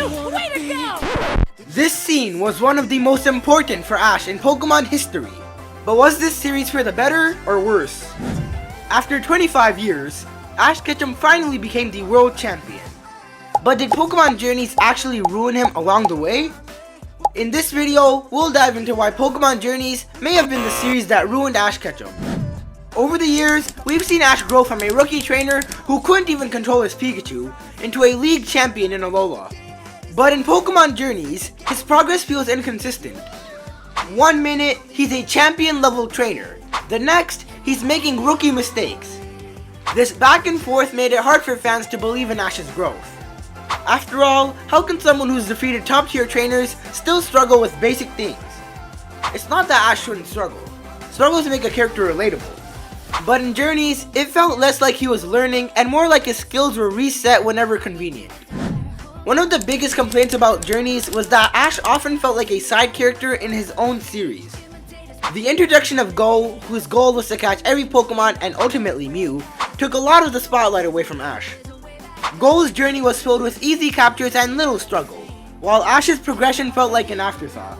Way to go! This scene was one of the most important for Ash in Pokemon history. But was this series for the better or worse? After 25 years, Ash Ketchum finally became the world champion. But did Pokemon Journeys actually ruin him along the way? In this video, we'll dive into why Pokemon Journeys may have been the series that ruined Ash Ketchum. Over the years, we've seen Ash grow from a rookie trainer who couldn't even control his Pikachu into a league champion in Alola. But in Pokemon Journeys, his progress feels inconsistent. One minute, he's a champion level trainer. The next, he's making rookie mistakes. This back and forth made it hard for fans to believe in Ash's growth. After all, how can someone who's defeated top tier trainers still struggle with basic things? It's not that Ash shouldn't struggle. Struggles make a character relatable. But in Journeys, it felt less like he was learning and more like his skills were reset whenever convenient. One of the biggest complaints about Journeys was that Ash often felt like a side character in his own series. The introduction of Go, whose goal was to catch every Pokemon and ultimately Mew, took a lot of the spotlight away from Ash. Go's journey was filled with easy captures and little struggle, while Ash's progression felt like an afterthought.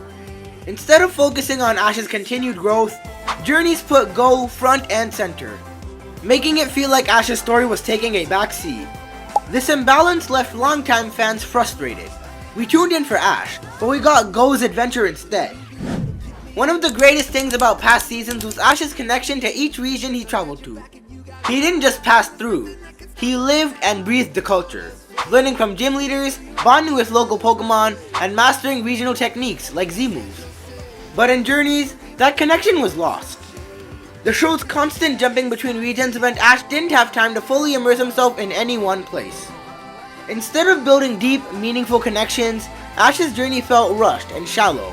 Instead of focusing on Ash's continued growth, Journeys put Go front and center, making it feel like Ash's story was taking a backseat. This imbalance left longtime fans frustrated. We tuned in for Ash, but we got Go's adventure instead. One of the greatest things about past seasons was Ash's connection to each region he traveled to. He didn't just pass through, he lived and breathed the culture, learning from gym leaders, bonding with local Pokemon, and mastering regional techniques like Z-moves. But in Journeys, that connection was lost. The show's constant jumping between regions meant Ash didn't have time to fully immerse himself in any one place. Instead of building deep, meaningful connections, Ash's journey felt rushed and shallow.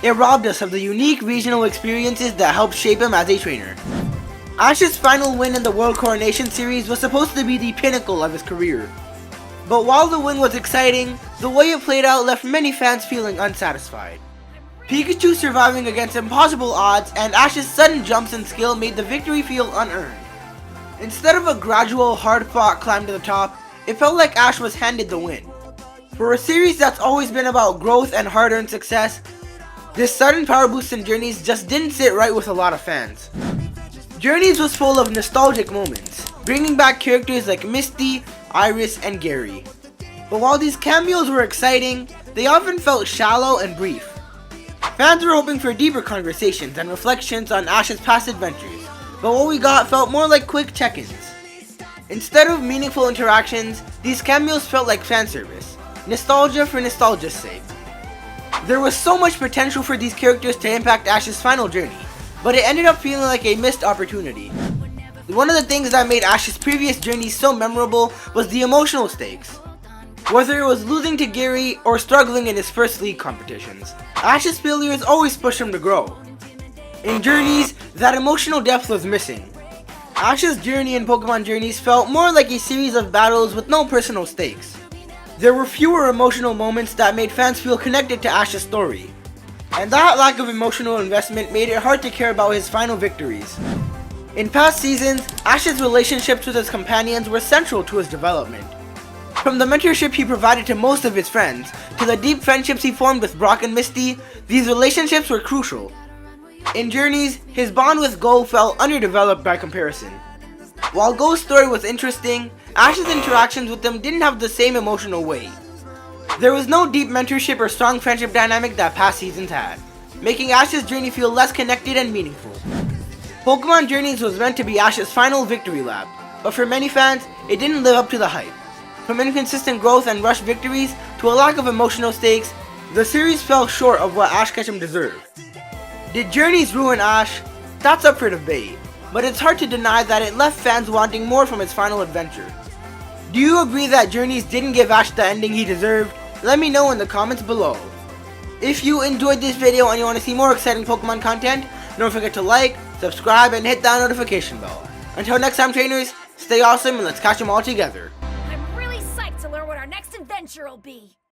It robbed us of the unique regional experiences that helped shape him as a trainer. Ash's final win in the World Coronation series was supposed to be the pinnacle of his career. But while the win was exciting, the way it played out left many fans feeling unsatisfied. Pikachu surviving against impossible odds and Ash's sudden jumps in skill made the victory feel unearned. Instead of a gradual, hard-fought climb to the top, it felt like Ash was handed the win. For a series that's always been about growth and hard-earned success, this sudden power boost in Journeys just didn't sit right with a lot of fans. Journeys was full of nostalgic moments, bringing back characters like Misty, Iris, and Gary. But while these cameos were exciting, they often felt shallow and brief. Fans were hoping for deeper conversations and reflections on Ash's past adventures, but what we got felt more like quick check-ins. Instead of meaningful interactions, these cameos felt like fan service, nostalgia for nostalgia's sake. There was so much potential for these characters to impact Ash's final journey, but it ended up feeling like a missed opportunity. One of the things that made Ash's previous journeys so memorable was the emotional stakes. Whether it was losing to Gary or struggling in his first league competitions, Ash's failures always pushed him to grow. In Journeys, that emotional depth was missing. Ash's journey in Pokemon Journeys felt more like a series of battles with no personal stakes. There were fewer emotional moments that made fans feel connected to Ash's story. And that lack of emotional investment made it hard to care about his final victories. In past seasons, Ash's relationships with his companions were central to his development. From the mentorship he provided to most of his friends, to the deep friendships he formed with Brock and Misty, these relationships were crucial. In Journeys, his bond with Go felt underdeveloped by comparison. While Go's story was interesting, Ash's interactions with them didn't have the same emotional weight. There was no deep mentorship or strong friendship dynamic that past seasons had, making Ash's journey feel less connected and meaningful. Pokemon Journeys was meant to be Ash's final victory lap, but for many fans, it didn't live up to the hype. From inconsistent growth and rushed victories to a lack of emotional stakes, the series fell short of what Ash Ketchum deserved. Did Journeys ruin Ash? That's up for debate, but it's hard to deny that it left fans wanting more from his final adventure. Do you agree that Journeys didn't give Ash the ending he deserved? Let me know in the comments below. If you enjoyed this video and you want to see more exciting Pokemon content, don't forget to like, subscribe, and hit that notification bell. Until next time, trainers, stay awesome and let's catch them all together. I'm really psyched to learn what our next adventure will be.